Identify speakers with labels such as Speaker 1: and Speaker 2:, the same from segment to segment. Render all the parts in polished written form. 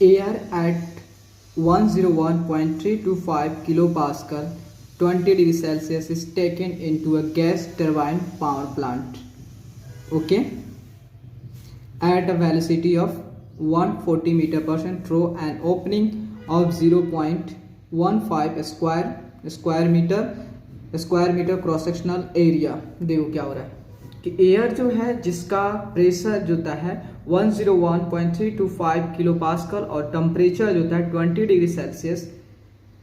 Speaker 1: Air at 101.325 kilopascal 20 degrees Celsius is taken into a gas turbine power plant, okay, at a velocity of 140 meter per second through an opening of 0.15 square meter cross sectional area. देखो क्या हो रहा है कि air जो है जिसका pressure जो होता है 101.325 किलो पास्कल और टेम्परेचर जो होता है 20 डिग्री सेल्सियस,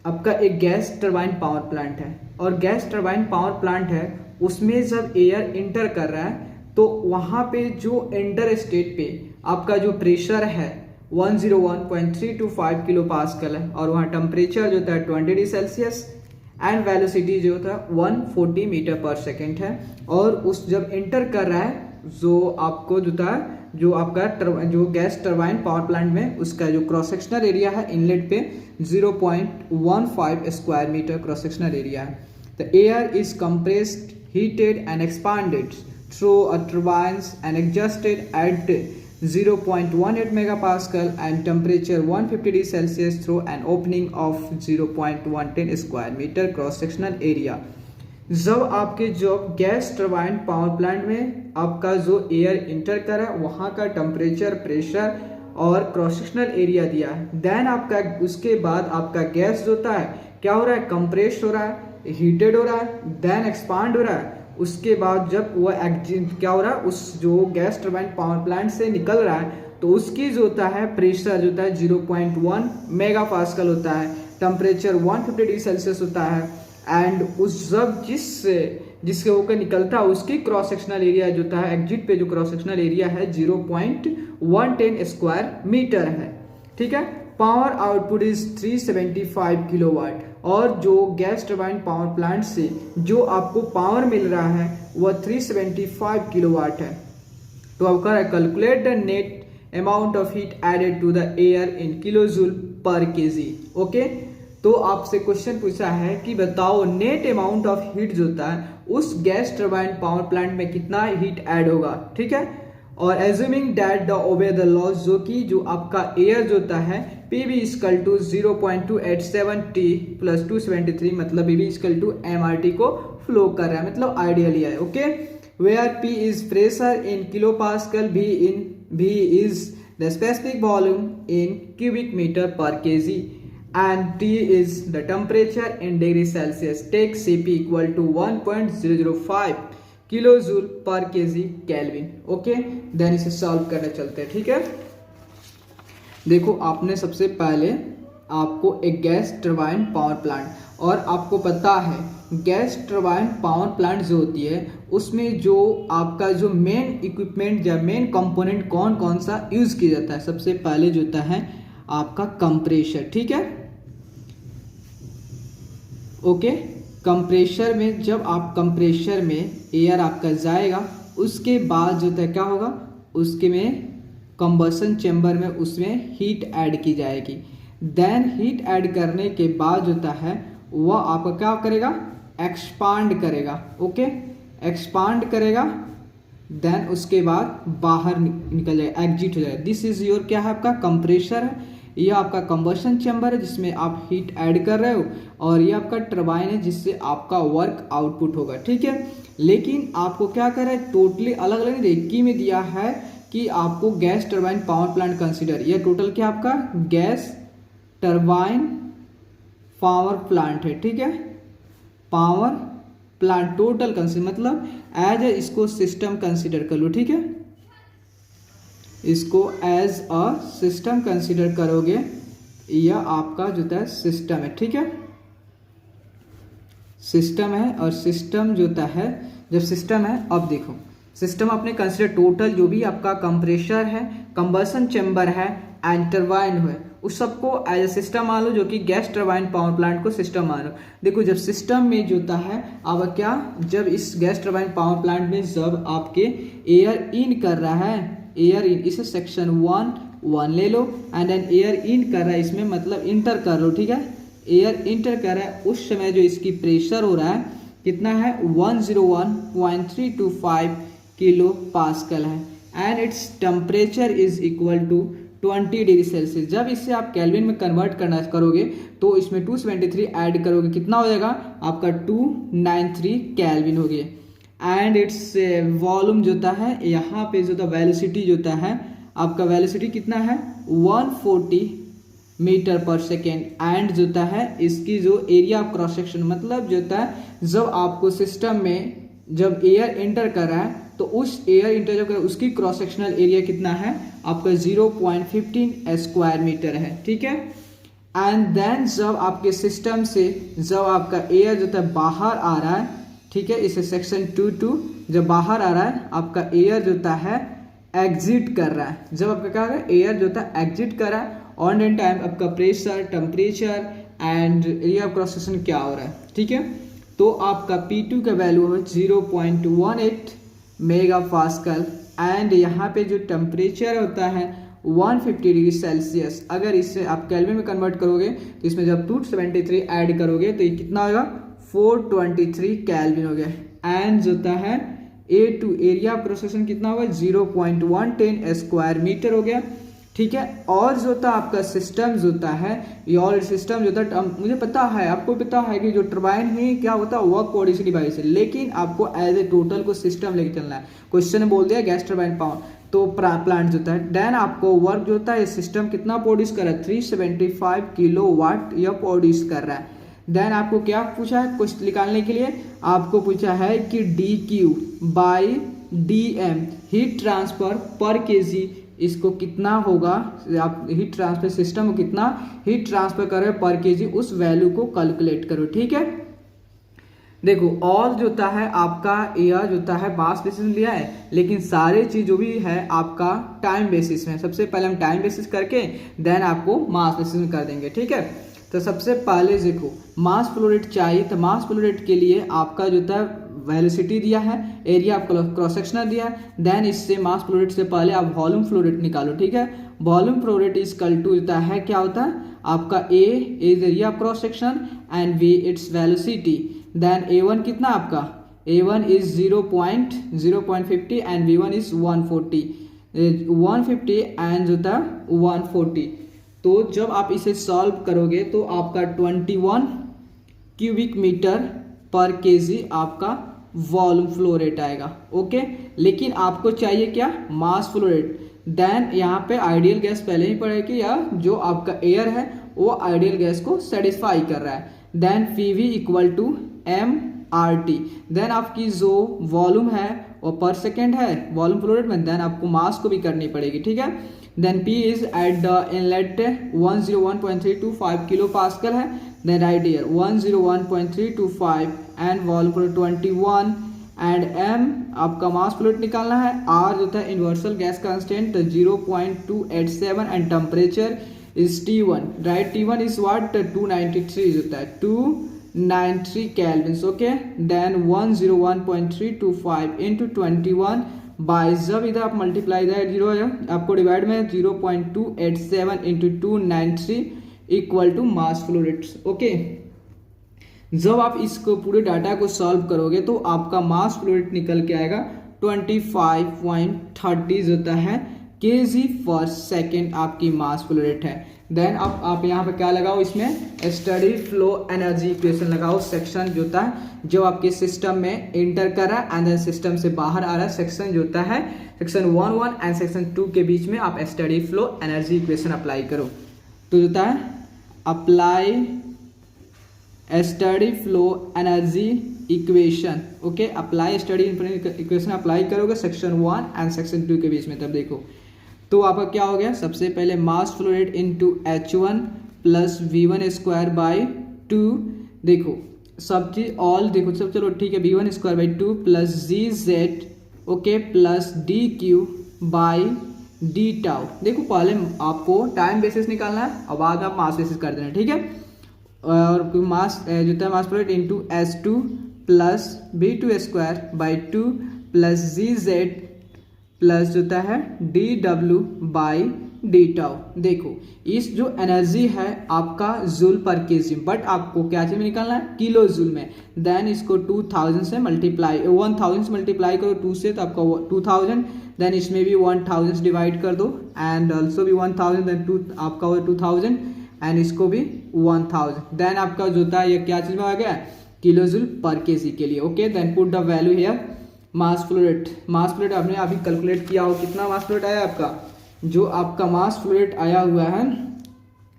Speaker 1: आपका एक गैस टरबाइन पावर प्लांट है। और गैस टरबाइन पावर प्लांट है उसमें जब एयर इंटर कर रहा है तो वहां पे जो इंटर स्टेट पे आपका जो प्रेशर है 101.325 किलो पास्कल है और वहाँ टेम्परेचर जो होता है 20 डिग्री सेल्सियस एंड वेलोसिटी जो होता है 140 मीटर पर सेकेंड है। और उस जब इंटर कर रहा है जो आपको जो होता है जो आपका जो गैस टरबाइन पावर प्लांट में उसका जो क्रॉस सेक्शनल एरिया है इनलेट पे 0.15 square metre cross sectional area है। The air is compressed, heated and expanded through a turbines and adjusted at 0.18 megapascal and temperature 150 degree Celsius through an opening of 0.110 square meter cross sectional area। जब आपके जो gas turbine power plant में आपका जो air inter कर रहा है वहां का टेम्परेचर, प्रेशर और क्रॉस सेक्शनल एरिया दिया है, देन आपका उसके बाद आपका गैस जो होता है क्या हो रहा है, कंप्रेस्ड हो रहा है, हीटेड हो रहा है, देन एक्सपांड हो रहा है। उसके बाद जब वो क्या हो रहा है उस जो गैस टरबाइन पावर प्लांट से निकल रहा है तो उसकी जो होता है प्रेशर जो होता है 0.1 मेगा पास्कल होता है, टेम्परेचर 150 डिग्री सेल्सियस होता है एंड उस जब जिसके होकर निकलता है उसकी क्रॉस सेक्शनल एरिया जो होता है एग्जिट पे जो क्रॉस सेक्शनल एरिया है 0.110 स्क्वायर मीटर है, ठीक है। पावर आउटपुट इज 375 किलोवाट और जो गैस टरबाइन पावर प्लांट से जो आपको पावर मिल रहा है वह 375 किलोवाट है। तो आपका calculate the net amount of heat added to the air in kilojoule per kg, okay. तो आपसे क्वेश्चन पूछा है कि बताओ नेट अमाउंट ऑफ हीट जो होता है उस गैस टरबाइन पावर प्लांट में कितना हीट ऐड होगा, ठीक है। और assuming that the obey the laws जो कि जो आपका एयर जो होता है PV equal to 0.287 T plus 273 मतलब PV इक्वल टू MRT को फ्लो कर रहा है, मतलब आइडियली है, okay. Where P is pressure in kilo pascal, V is the specific volume in cubic meter per kg and T is the temperature in degree Celsius। Take Cp equal to 1.005 kilojoule per kg kelvin, okay. Then इसे solve करने चलते हैं, ठीक है। देखो आपने सबसे पहले आपको एक गैस टरबाइन पावर प्लांट और आपको पता है गैस टरबाइन पावर प्लांट जो होती है उसमें जो आपका जो मेन इक्विपमेंट या मेन कंपोनेंट कौन कौन सा यूज किया जाता है। सबसे पहले जो होता है आपका कंप्रेशर, ठीक है, ओके। कंप्रेशर में जब आप कंप्रेशर में एयर आपका जाएगा उसके बाद जो है क्या होगा उसके में कंबसन चेंबर में उसमें हीट ऐड की जाएगी। देन हीट ऐड करने के बाद जो होता है वह आपका क्या करेगा, एक्सपांड करेगा, ओके, एक्सपांड करेगा। देन उसके बाद बाहर निकल जाएगा, एग्जिट हो जाएगा। दिस इज योर क्या है आपका कंप्रेशर है, ये आपका कंबशन चैम्बर है जिसमें आप हीट ऐड कर रहे हो और ये आपका टरबाइन है जिससे आपका वर्क आउटपुट होगा, ठीक है। लेकिन आपको क्या कर रहा है टोटली अलग अलग एक ही में दिया है कि आपको gas turbine power plant consider, ये टोटल क्या आपका गैस टरबाइन पावर प्लांट है, ठीक है, पावर प्लांट टोटल कंसीडर मतलब एज ए इसको सिस्टम कंसीडर कर लो, ठीक है, इसको एज अ सिस्टम कंसीडर करोगे, यह आपका जो है सिस्टम है, ठीक है, सिस्टम है। और सिस्टम जो होता है जब सिस्टम है, अब देखो सिस्टम आपने कंसीडर टोटल जो भी आपका कंप्रेशर है, कंबसन चैम्बर है एंड टरबाइन है उस सबको एज ए सिस्टम मान लो, जो कि गैस टरबाइन पावर प्लांट को सिस्टम मान लो। देखो जब सिस्टम में जो होता है अब क्या, जब इस गैस टरबाइन पावर प्लांट में जब आपके एयर इन कर रहा है, एयर इन इसे सेक्शन 1 ले लो एंड देन एयर इन कर रहा है इसमें मतलब इंटर कर लो, ठीक है, एयर इंटर कर रहा है उस समय जो इसकी प्रेशर हो रहा है कितना है 101.325 किलो पास्कल है and its temperature is equal to 20 degree Celsius. जब इसे आप केल्विन में कन्वर्ट करना करोगे तो इसमें 273 ऐड करोगे, कितना हो जाएगा आपका 293 केल्विन हो गया। एंड इट्स वॉल्यूम जो होता है यहाँ पे जो होता है वेलोसिटी जो होता है आपका वेलोसिटी कितना है 140 मीटर पर सेकेंड। एंड जो होता है इसकी जो एरिया ऑफ क्रॉस सेक्शन मतलब जो होता है जब आपको सिस्टम में जब एयर एंटर कर रहा है तो उस एयर इंटर जब कर उसकी क्रॉस सेक्शनल एरिया कितना है आपका 0.15 स्क्वायर मीटर है, ठीक है। एंड देन जब आपके सिस्टम से जब आपका एयर जो है बाहर आ रहा है, ठीक है, इसे सेक्शन 2 जब बाहर आ रहा है आपका एयर जो होता है एग्जिट कर रहा है। जब आपका क्या है एयर जो होता है एग्जिट कर रहा है ऑन एंड टाइम आपका pressure, temperature and area of cross section क्या हो रहा है, ठीक है। तो आपका P2 का वैल्यू है 0.18 मेगा पास्कल। एंड यहाँ पे जो टेम्परेचर होता है 150 डिग्री सेल्सियस। अगर इसे आप केल्विन में कन्वर्ट करोगे तो इसमें जब 273 ऐड करोगे तो ये कितना होगा 423 केल्विन हो गया। एंड जो होता है A2 area of cross section कितना होगा 0.110 स्क्वायर मीटर हो गया, ठीक है। और जो होता है आपका सिस्टम जो होता है ये ऑल सिस्टम जो होता है मुझे पता है आपको पता है कि जो टरबाइन ही क्या होता है वर्क बॉडी से डिवाइस है, लेकिन आपको एज ए टोटल को सिस्टम लेके चलना है। क्वेश्चन ने बोल दिया गैस टरबाइन पावर तो प्लांट जो होता है देन आपको वर्क जो होता है सिस्टम कितना प्रोड्यूस कर रहा है 375 किलोवाट यह प्रोड्यूस कर रहा है। देन आपको क्या पूछा है क्वेश्चन निकालने के लिए आपको पूछा है कि DQ by DM heat transfer पर केजी इसको कितना होगा, आप हीट ट्रांसफर सिस्टम को कितना हीट ट्रांसफर कर रहे हो पर केजी उस वैल्यू को कैलकुलेट करो, ठीक है। देखो और जो होता है आपका एयर जो होता है मास बेसिस में लिया है, लेकिन सारे चीज जो भी है आपका टाइम बेसिस में। सबसे पहले हम टाइम बेसिस करके देन आपको मास बेसिस में कर देंगे, ठीक है। तो सबसे पहले देखो मास फ्लो रेट चाहिए, तो मास फ्लो रेट के लिए आपका जो होता है वेलोसिटी दिया है, एरिया ऑफ क्रॉस सेक्शनल दिया है। देन इससे मास फ्लो रेट से पहले आप वॉल्यूम फ्लो रेट निकालो, ठीक है। Volume flow rate is equal to होता है क्या होता है आपका A is area of cross section and V its velocity. Then A1 कितना आपका A1 is 0.50 and V1 is 150 and जो होता है 140। तो जब आप इसे सॉल्व करोगे तो आपका 21 क्यूबिक मीटर पर केजी आपका वॉल्यूम फ्लो रेट आएगा, ओके। लेकिन आपको चाहिए क्या मास फ्लो रेट। देन यहाँ पे आइडियल गैस पहले ही पड़ेगी या जो आपका एयर है वो आइडियल गैस को सेटिस्फाई कर रहा है। Then PV equal to MRT। Then आपकी जो वॉल्यूम है वो पर सेकेंड है वॉल्यूम फ्लो रेट में, देन आपको मास को भी करनी पड़ेगी, ठीक है। Then P is at the inlet 101.325 kilo pascal है। Then right here 101.325 and volume flow 21 and M आपका मास फ्लो रेट निकालना है। R जो था universal gas constant 0.287 and temperature is T1, right. T1 is what 293 होता है 293 kelvin, okay. Then 101.325 into 21 by जब इधर आप मल्टीप्लाई इधर 0 है आपको डिवाइड में 0.287 into 293 equal to mass flow rate, okay. जब आप इसको पूरे डाटा को सॉल्व करोगे तो आपका मास फ्लो रेट निकल के आएगा 25.30 होता है केजी पर सेकेंड आपकी मास फ्लो रेट है। देन आप यहाँ पे क्या लगाओ इसमें स्टडी फ्लो एनर्जी इक्वेशन लगाओ। सेक्शन जो होता है जो आपके सिस्टम में इंटर कर रहा है एंड देन सिस्टम से बाहर आ रहा है, सेक्शन जो होता है सेक्शन 1 एंड सेक्शन 2 के बीच में आप steady flow energy equation apply करो। तो होता है apply steady flow energy equation, okay. Apply study equation apply करोगे सेक्शन 1 एंड सेक्शन 2 के बीच में, तब देखो तो आपका क्या हो गया। सबसे पहले मास flow rate into H1 plus V1 square by 2। देखो सब चीज ऑल देखो सब, चलो ठीक है। V1 square by 2 plus GZ, okay, plus DQ by D tau. देखो पहले आपको टाइम बेसिस निकालना है और बाद में आप मास बेसिस कर देना, ठीक है। और मास जो है मास flow rate into H2 plus V2 square by 2 plus GZ plus जो होता है DW बाई D टाउ। देखो इस जो एनर्जी है आपका जूल पर केजी, बट आपको क्या चीज में निकालना है किलो जूल में। देन इसको 2000 से मल्टीप्लाई 1000 से मल्टीप्लाई करो 2 से तो आपका 2000, देन इसमें भी 1000 से डिवाइड कर दो एंड ऑल्सो भी 1000, देन आपका हो 2000 एंड इसको भी 1000। देन आपका जो होता है ये क्या चीज में आ गया, किलो जूल पर केजी के लिए। Okay, then put the value here. Mass flow rate, mass flow rate आपने अभी कैलकुलेट किया हो, कितना मास फ्लो रेट आया आपका, जो आपका मास फ्लो रेट आया हुआ है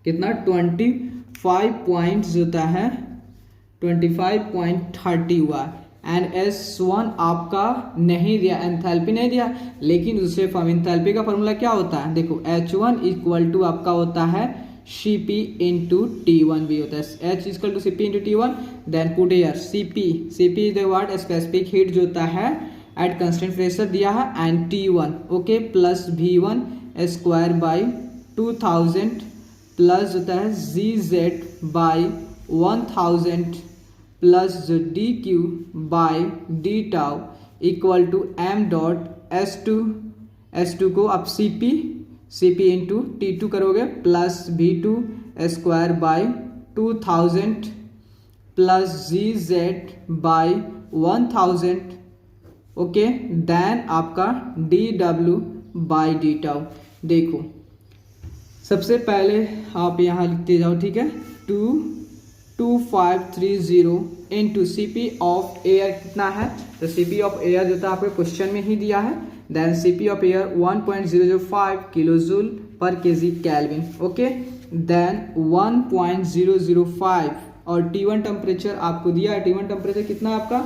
Speaker 1: कितना 25 पॉइंट होता है 25.30 हुआ। एंड S1 आपका नहीं दिया, एंथैल्पी नहीं दिया, लेकिन दूसरे फॉर्म एंथैल्पी का फॉर्मूला क्या होता है, देखो H1 इक्वल टू आपका होता है Cp इंटू T1 भी होता है, H equal to Cp into T1। Then put here Cp is the what, specific heat जो होता है एट कांस्टेंट प्रेशर दिया है, and T1 okay plus V1 square by 2000 plus होता है Gz बाई 1000 प्लस जो d q by d tau equal to m dot S2 को आप Cp इंटू T2 करोगे plus V2 square by 2000 plus Gz by 1000 okay, then आपका dW by d tau. देखो सबसे पहले आप यहाँ लिखते जाओ, ठीक है, 2530 इंटू Cp ऑफ एयर कितना है, तो Cp ऑफ एयर जो था आपके क्वेश्चन में ही दिया है, then Cp of air 1.005 kilo joule per kg kelvin. Okay, then 1.005 और T1 टेम्परेचर आपको दिया है, T1 टेम्परेचर कितना आपका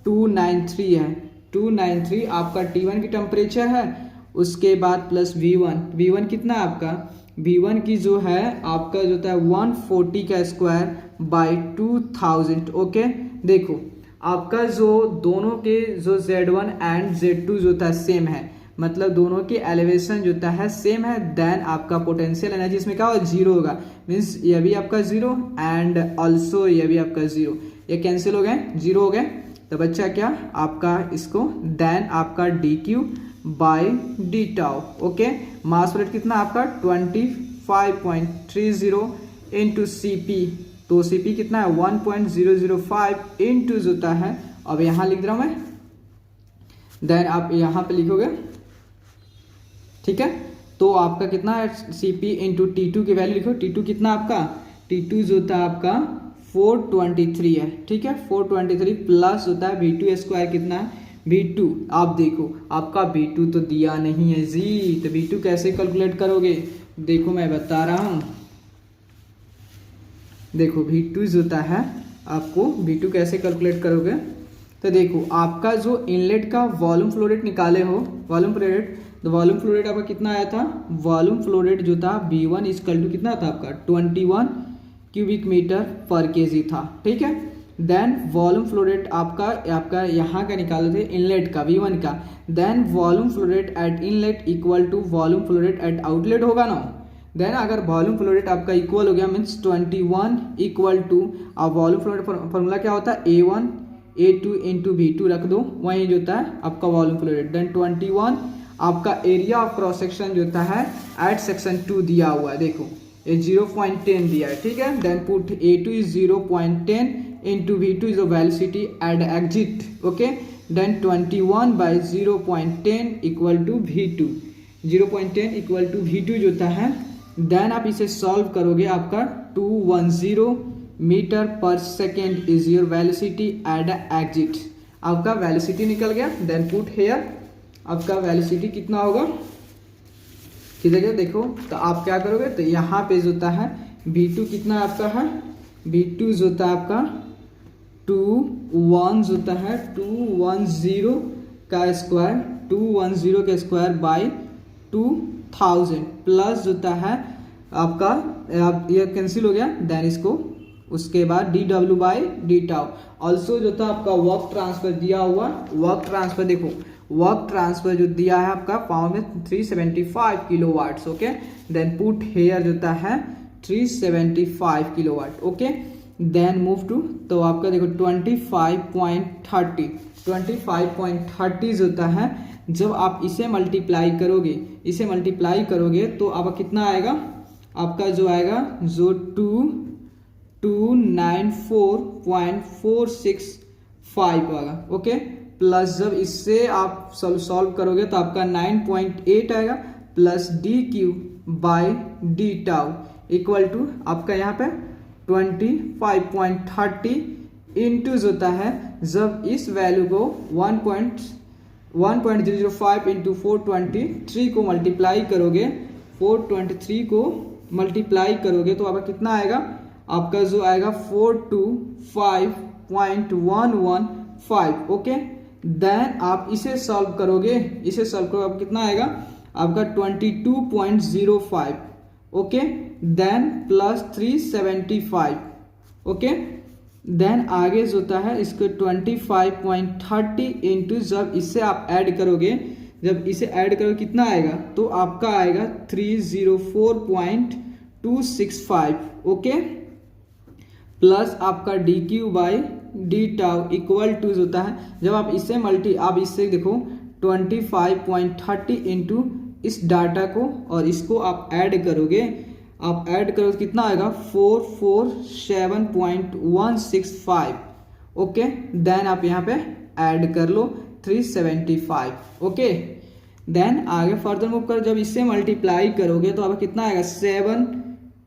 Speaker 1: 293 है, 293 आपका T1 की टेम्परेचर है। उसके बाद प्लस V1 कितना है आपका, V1 की जो है आपका जो होता है 140 का स्क्वायर बाई 2000। ओके, देखो आपका जो दोनों के जो Z1 एंड Z2 जो होता है सेम है, मतलब दोनों की एलिवेशन जो होता है सेम है, देन आपका पोटेंशियल एनर्जी इसमें क्या होगा, जीरो होगा, मीन्स ये भी आपका जीरो एंड ऑल्सो ये भी आपका जीरो, ये कैंसिल हो गए, जीरो हो गए। तो बच्चा क्या आपका इसको, देन आपका d q by d tau. Okay, mass rate कितना आपका 25.30 इंटू Cp, तो Cp कितना है 1.005 इंटू जो होता है, अब यहाँ लिख रहा हूं मैं, देन आप यहाँ पे लिखोगे, ठीक है, तो आपका कितना है Cp इंटू T2 की वैल्यू लिखो, T2 कितना आपका, T2 जो होता है आपका 423 है, ठीक है, 423 प्लस होता है V2 स्क्वायर कितना है, V2 आप देखो आपका V2 तो दिया नहीं है जी, तो V2 कैसे कैलकुलेट करोगे, देखो मैं बता रहा हूं, देखो V2 जो होता है आपको V2 कैसे कैलकुलेट करोगे, तो देखो आपका जो इनलेट का वॉल्यूम फ्लो रेट निकाले हो, वॉल्यूम फ्लो रेट, तो वॉल्यूम फ्लो रेट आपका कितना आया था, वॉल्यूम फ्लो रेट जो था V1 इक्वल टू कितना था आपका 21 क्यूबिक मीटर पर केजी था, ठीक है। देन वॉल्यूम फ्लो रेट आपका यहाँ का निकाले थे इनलेट का V1 का, then volume flow rate at inlet equal to volume flow rate at outlet होगा ना। देन अगर वॉल्यूम फ्लो रेट आपका इक्वल हो गया मीन्स 21 इक्वल टू, अब वॉल्यूम फ्लो रेट फॉर्मूला क्या होता है A1 A2 इंटू V2 रख दो, वही जो होता है आपका वॉल्यूम फ्लो रेट, देन 21 आपका एरिया ऑफ क्रॉस सेक्शन जो होता है एट सेक्शन 2 दिया हुआ है, देखो ये 0.10 दिया है, ठीक है, then put A2 is 0.10 into V2 is velocity at exit. Okay, then 21 by 0.10 equal to V2, 0.10 equal to V2 जो होता है, देन आप इसे सॉल्व करोगे, आपका 210 मीटर पर second is your velocity at exit, आपका वेलोसिटी निकल गया। देन पुट हेयर आपका वेलोसिटी कितना होगा, किधर गया देखो, तो आप क्या करोगे, तो यहाँ पे जो होता है V2 कितना आपका है, V2 जो होता है आपका 21 जो होता है 210 का स्क्वायर, 210 का स्क्वायर बाई 2000 प्लस जो होता है आपका, आप ये कैंसिल हो गया, देन इसको उसके बाद dW by d tau, also जो था आपका वर्क ट्रांसफर दिया हुआ, वर्क ट्रांसफर देखो, वर्क ट्रांसफर जो दिया है आपका पावर में 375 kilowatts. Okay, then put here जो होता है 375 kilowatt. Okay, then move to, तो आपका देखो 25.30 जो होता है, जब आप इसे मल्टीप्लाई करोगे तो आपका कितना आएगा, आपका जो आएगा जो 294.465 होगा। ओके, प्लस जब इससे आप सॉल्व करोगे तो आपका 9.8 आएगा plus d q by d tau equal to आपका यहाँ पे 25.30 इंटू होता है जब इस वैल्यू को 1.005 इंटू 423 को मल्टीप्लाई करोगे 423 को मल्टीप्लाई करोगे तो आपका कितना आएगा, आपका जो आएगा 425.115। ओके, देन आप इसे सॉल्व करोगे, आप कितना आएगा आपका 22.05। Okay, then plus 375। Okay, then आगे जो होता है इसको 25.30 इंटू जब इससे आप ऐड करोगे, कितना आएगा तो आपका आएगा 304.265। ओके, प्लस आपका d q by d tau equal to होता है जब आप इससे देखो 25.30 इंटू इस डाटा को और इसको आप ऐड करोगे, कितना आएगा 447.165। ओके, देन आप यहाँ पे ऐड कर लो 375। ओके, देन आगे फर्दर मूव करो, जब इससे मल्टीप्लाई करोगे तो आपका कितना आएगा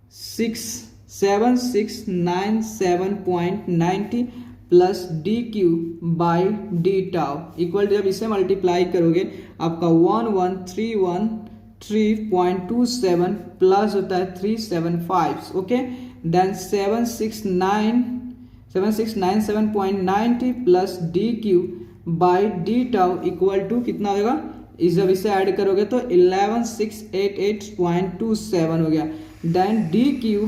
Speaker 1: 7697.90 plus d q by d tau equal जब इसे मल्टीप्लाई करोगे आपका 1131.27 प्लस होता है 375। Okay, then 7697.90 plus d q by d tau equal to कितना होगा, जब इसे ऐड करोगे तो 11688.27 हो गया। Then d q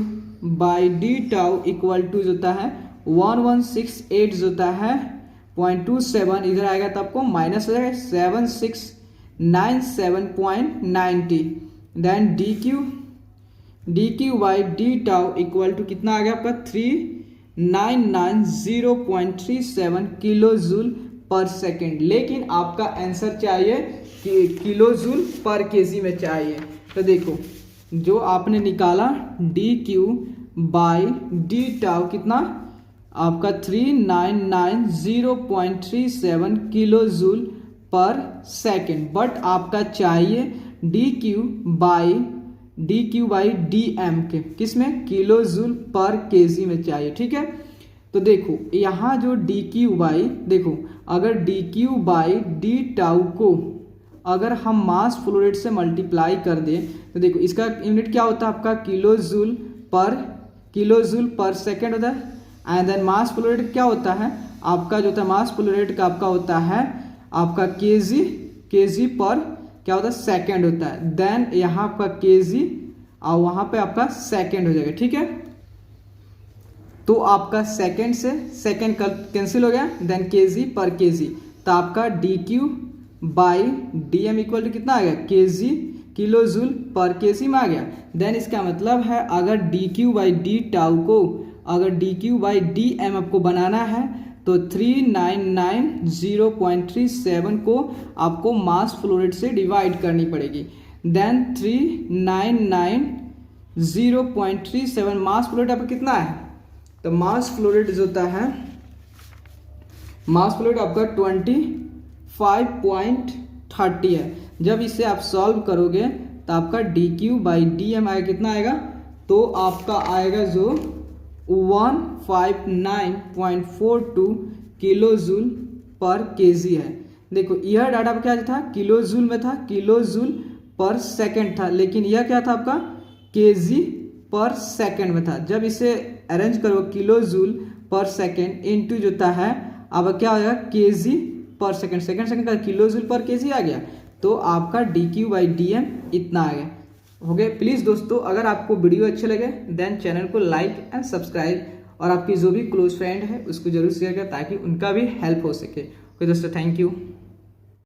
Speaker 1: by d tau equal to होता है 1168 होता है 0.27, इधर आएगा तो आपको माइनस हो जाएगा 7697.90। Then d q by d tau equal to कितना आ गया आपका 3990.37 किलो जूल पर सेकेंड। लेकिन आपका आंसर चाहिए कि किलो जूल पर केजी में चाहिए। तो देखो जो आपने निकाला d q by d tau कितना आपका 3990.37 kilo joule per second, but आपका चाहिए d q by d m के किसमें किलो जूल पर केजी में चाहिए। ठीक है, तो देखो यहाँ जो डी क्यू बाई, देखो अगर d q by d tau को अगर हम मास फ्लो रेट से मल्टीप्लाई कर दें तो देखो इसका यूनिट क्या होता है आपका किलो जूल पर सेकेंड होता है। And then mass flow rate क्या होता है आपका, जो होता है मास फ्लो रेट का आपका होता है आपका केजी पर क्या होता है सेकेंड होता है। देन यहाँ आपका केजी और वहां पे आपका सेकेंड हो जाएगा। ठीक है, तो आपका सेकेंड से सेकेंड कैंसिल हो गया, देन केजी पर केजी, तो आपका d q by d m equal to कितना आ गया kg kilo joule per kg में आ गया। देन इसका मतलब है अगर d q by d tau को अगर d q by d m आपको बनाना है तो 3990.37 को आपको मास फ्लो रेट से डिवाइड करनी पड़ेगी। देन 3990.37 मास फ्लो रेट आपका कितना है, तो मास फ्लो रेट जो होता है आपका 25.30 है। जब इसे आप सॉल्व करोगे तो आपका d q by d m आएगा कितना आएगा, तो आपका आएगा जो 159.42 किलो जूल पर केजी है। देखो यह डाटा क्या था किलो जूल में था, किलो जूल पर सेकंड था, लेकिन यह क्या था आपका केजी पर सेकंड में था। जब इसे अरेंज करो किलो जूल पर सेकंड इनटू जो होता है अब क्या हो जाएगा केजी पर सेकंड का किलो जूल पर केजी आ गया, तो आपका d q by d m इतना आ गया। हो गया। प्लीज़ दोस्तों अगर आपको वीडियो अच्छे लगे देन चैनल को लाइक एंड सब्सक्राइब और आपकी जो भी क्लोज फ्रेंड है उसको जरूर शेयर करें ताकि उनका भी हेल्प हो सके। ओके दोस्तों, थैंक यू।